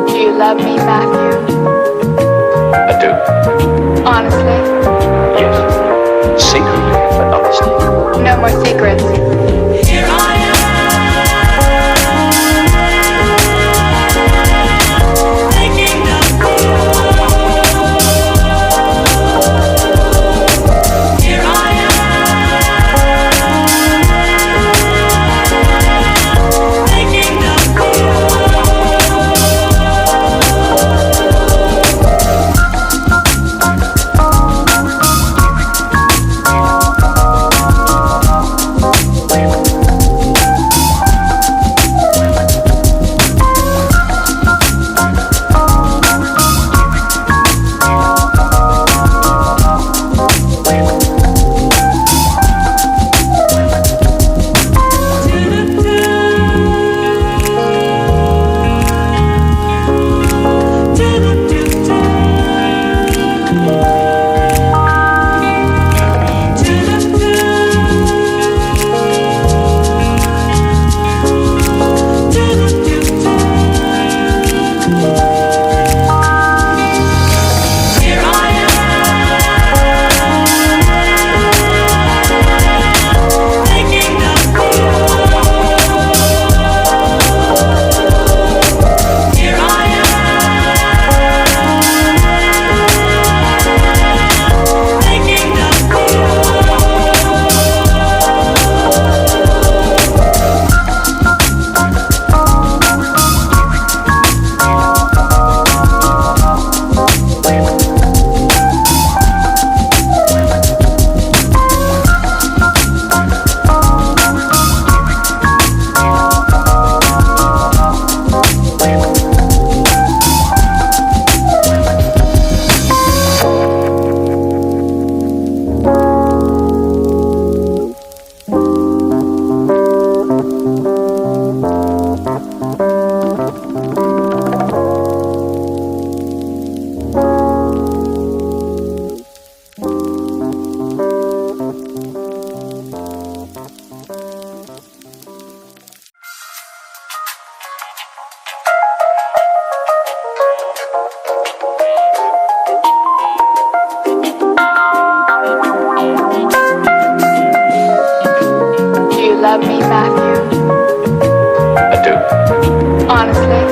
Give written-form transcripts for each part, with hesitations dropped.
Do you love me, Matthew? I do. Honestly? Yes. Secretly, but honestly. No more secrets. Here I am, making up. Here I am, making up. Do you love me, Matthew? I do. Honestly?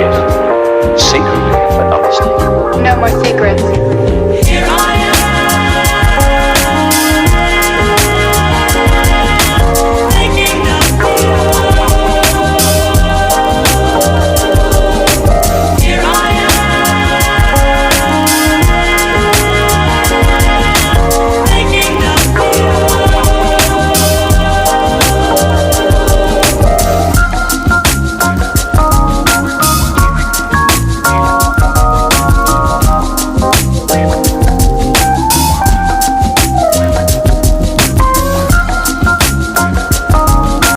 Yes. Secretly, but honestly. No more secrets.